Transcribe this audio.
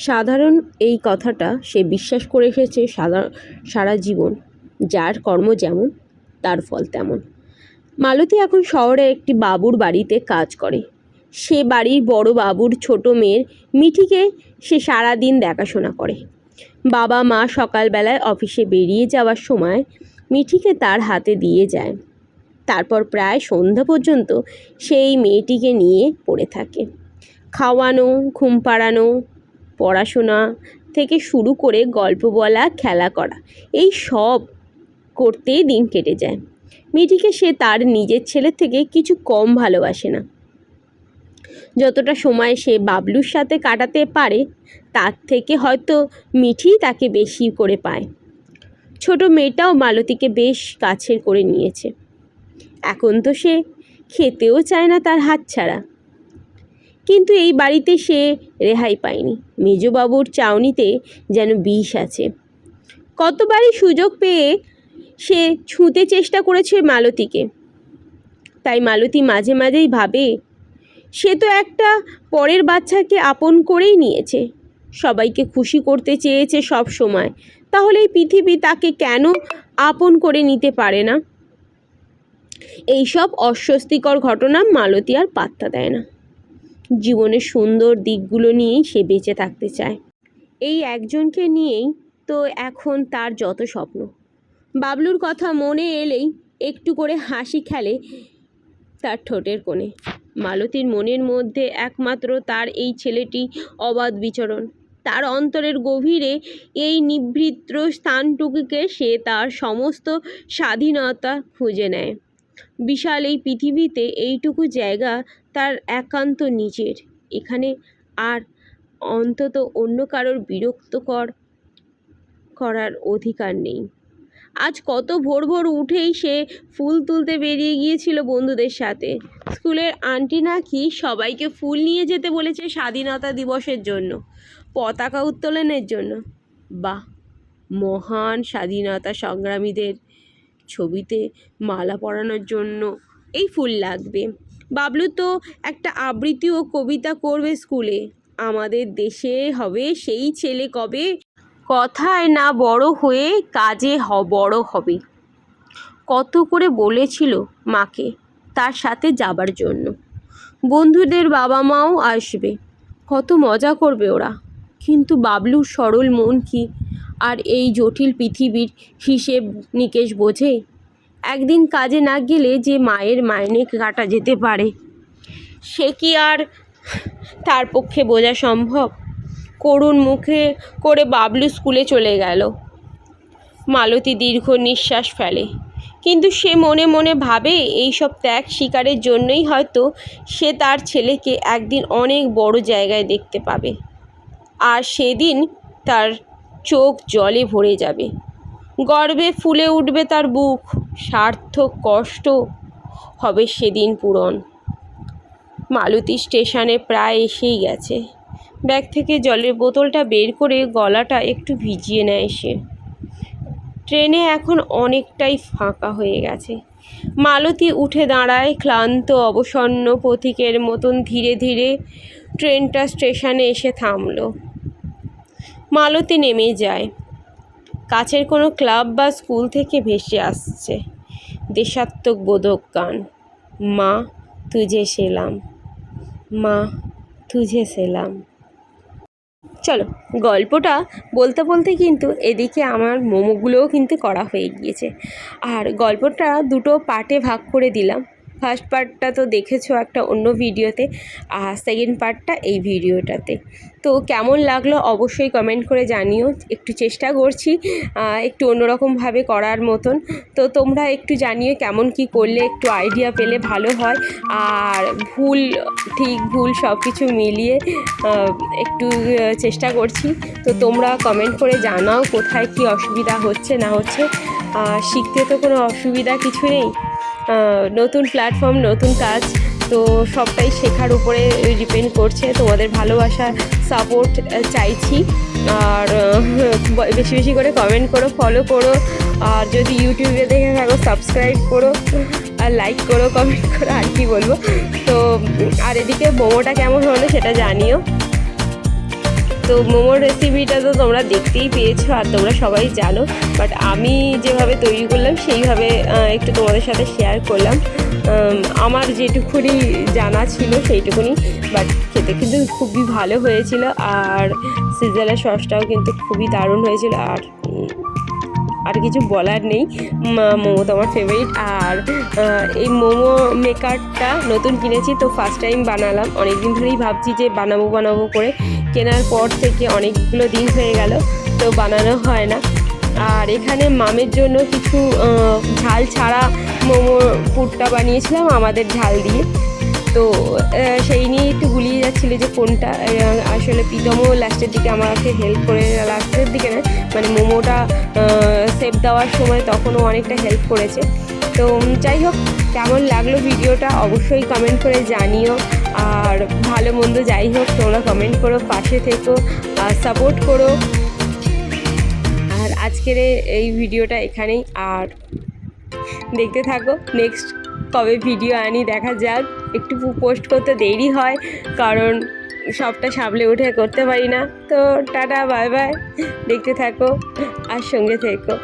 সাধারণ এই কথাটা সে বিশ্বাস করে এসেছে সারা জীবন। যার কর্ম যেমন তার ফল তেমন। মালতী এখন শহরে একটি বাবুর বাড়িতে কাজ করে। সে বাড়ির বড় বাবুর ছোট মেয়ের মিঠিকে সে সারাদিন দেখাশোনা করে। বাবা মা সকালবেলায় অফিসে বেরিয়ে যাওয়ার সময় মিঠিকে তার হাতে দিয়ে যায়। তারপর প্রায় সন্ধ্যা পর্যন্ত সেই মেয়েটিকে নিয়ে পড়ে থাকে। খাওয়ানো, ঘুম পাড়ানো, পড়াশোনা থেকে শুরু করে গল্প বলা, খেলা করা, এই সব করতেই দিন কেটে যায়। মিঠিকে সে তার নিজের ছেলের থেকে কিছু কম ভালোবাসে না। যতটা সময় সে বাবলুর সাথে কাটাতে পারে তার থেকে হয়তো মিঠি তাকে বেশি করে পায়। ছোট মেয়েটাও মালতীকে বেশ কাছের করে নিয়েছে। এখন তো সে খেতেও চায় না তার হাত ছাড়া। কিন্তু এই বাড়িতে সে রেহাই পায়নি। মেজবাবুর চাউনিতে যেন বিষ আছে। কতবারই সুযোগ পেয়ে সে ছুঁতে চেষ্টা করেছে মালতীকে। তাই মালতী মাঝে মাঝেই ভাবে, সে তো একটা পরের বাচ্চাকে আপন করেই নিয়েছে, সবাইকে খুশি করতে চেয়েছে সব সময়। তাহলে এই পৃথিবী তাকে কেন আপন করে নিতে পারে না? এইসব অস্বস্তিকর ঘটনা মালতী আর পাত্তা দেয় না। জীবনের সুন্দর দিকগুলো নিয়েই সে বেঁচে থাকতে চায়। এই একজনকে নিয়েই তো এখন তার যত স্বপ্ন। বাবলুর কথা মনে এলেই একটু করে হাসি খেলে তার ঠোঁটের কোণে। মালতীর মনের মধ্যে একমাত্র তার এই ছেলেটি অবাধ বিচরণ। তার অন্তরের গভীরে এই নিভৃত স্থানটুকুকে সে তার সমস্ত স্বাধীনতা খুঁজে নেয়। বিশাল এই পৃথিবীতে এইটুকু জায়গা তার একান্ত নিজের। এখানে আর অন্তত অন্য কারোর করার অধিকার নেই। আজ কত ভোর ভোর উঠেই সে ফুল তুলতে বেরিয়ে গিয়েছিল বন্ধুদের সাথে। স্কুলের আন্টি নাকি সবাইকে ফুল নিয়ে যেতে বলেছে স্বাধীনতা দিবসের জন্য, পতাকা উত্তোলনের জন্য। বাহ, মহান স্বাধীনতা সংগ্রামীদের ছবিতে মালা পরানোর জন্য এই ফুল লাগবে। বাবলু তো একটা আবৃত্তি ও কবিতা করবে স্কুলে। আমাদের দেশে হবে সেই ছেলে কবে, কথায় না বড় হয়ে কাজে বড় হবে। কত করে বলেছিল মাকে তার সাথে যাবার জন্য। বন্ধুদের বাবা মাও আসবে, কত মজা করবে ওরা। কিন্তু বাবলুর সরল মন কি আর এই জটিল পৃথিবীর হিসেব নিকেশ বোঝে? একদিন কাজে না গেলে যে মায়ের মাইনে কাটা যেতে পারে, সে কি আর তার পক্ষে বোঝা সম্ভব? করুণ মুখে করে বাবলু স্কুলে চলে গেল। মালতী দীর্ঘ নিঃশ্বাস ফেলে। কিন্তু সে মনে মনে ভাবে, এইসব ত্যাগ স্বীকারের জন্যই হয়তো সে তার ছেলেকে একদিন অনেক বড় জায়গায় দেখতে পাবে। আর সেদিন তার চোখ জলে ভরে যাবে, গর্বে ফুলে উঠবে তার বুক। সার্থক কষ্ট হবে সেদিন পূরণ। মালতী স্টেশনে প্রায় এসেই গেছে। ব্যাগ থেকে জলের বোতলটা বের করে গলাটা একটু ভিজিয়ে নেয় সে। ট্রেনে এখন অনেকটাই ফাঁকা হয়ে গেছে। মালতী উঠে দাঁড়ায়, ক্লান্ত অবসন্ন পথিকের মতন। ধীরে ধীরে ট্রেনটা স্টেশনে এসে থামল। মালতী নেমে যায়। কাছের কোনো ক্লাব বা স্কুল থেকে ভেসে আসছে দেশাত্মবোধক গান। মা তুঝে সেলাম, মা তুঝে সেলাম। চলো, গল্পটা বলতে বলতে কিন্তু এদিকে আমার মোমোগুলোও কিন্তু করা হয়ে গিয়েছে। আর গল্পটা দুটো পার্টে ভাগ করে দিলাম। ফার্স্ট পার্টটা তো দেখেছো একটা অন্য ভিডিওতে, আর সেকেন্ড পার্টটা এই ভিডিওটাতে। তো কেমন লাগলো অবশ্যই কমেন্ট করে জানিও। একটু চেষ্টা করছি একটু অন্যরকমভাবে করার মতন। তো তোমরা একটু জানিও কেমন কি করলে একটু আইডিয়া পেলে ভালো হয়। আর ভুল ঠিক ভুল সব কিছু মিলিয়ে একটু চেষ্টা করছি। তো তোমরা কমেন্ট করে জানাও কোথায় কি অসুবিধা হচ্ছে না হচ্ছে। শিখতে তো কোনো অসুবিধা কিছু নেই। নতুন প্ল্যাটফর্ম, নতুন কাজ, তো সবটাই শেখার উপরে ডিপেন্ড করছে। তোমাদের ভালোবাসা, সাপোর্ট চাইছি। আর বেশি বেশি করে কমেন্ট করো, ফলো করো। আর যদি ইউটিউবে দেখে থাকো সাবস্ক্রাইব করো, আর লাইক করো, কমেন্ট করো। আর কি বলবো। তো আর এদিকে মোমোটা কেমন হলো সেটা জানিও। তো মোমোর রেসিপিটা তো তোমরা দেখতেই পেয়েছো আর তোমরা সবাই জানো, বাট আমি যেভাবে তৈরি করলাম সেইভাবে একটু তোমাদের সাথে শেয়ার করলাম। আমার যেটুকুনি জানা ছিল সেইটুকুনি, বাট খেতে কিন্তু খুবই ভালো হয়েছিল। আর সিজারের সসটাও কিন্তু খুবই দারুণ হয়েছিল। আর কিছু বলার নেই, মোমো তো আমার ফেভারিট। আর এই মোমো মেকারটা নতুন কিনেছি, তো ফার্স্ট টাইম বানালাম। অনেক দিন ধরেই ভাবছি যে বানাবো করে, কেনার পর থেকে অনেকগুলো দিন হয়ে গেল, তো বানানো হয় না। আর এখানে মামের জন্য কিছু ঝাল ছাড়া মোমোর পুরটা বানিয়েছিলাম আমাদের ঝাল দিয়ে। তো সেই নিয়ে একটু গুলিয়ে যাচ্ছিলো যে কোনটা। আসলে প্রীতমও লাস্টের দিকে আমাকে হেল্প করে, লাস্টের দিকে না মানে মোমোটা সেপ দেওয়ার সময় তখনও অনেকটা হেল্প করেছে। তো যাই হোক, কেমন লাগলো ভিডিওটা অবশ্যই কমেন্ট করে জানিও। আর ভালো মন্দ যাই হোক তোমরা কমেন্ট করো, পাশে থেকো, সাপোর্ট করো। আর আজকের এই ভিডিওটা এখানেই, আর দেখতে থাকো নেক্সট কবে ভিডিও আনি দেখা যাক। একটু পোস্ট করতে দেরি হয় কারণ সবটা সামলে উঠে করতে পারি না। তো টাটা, বাই বাই, দেখতে থাকো আর সঙ্গে থেকো।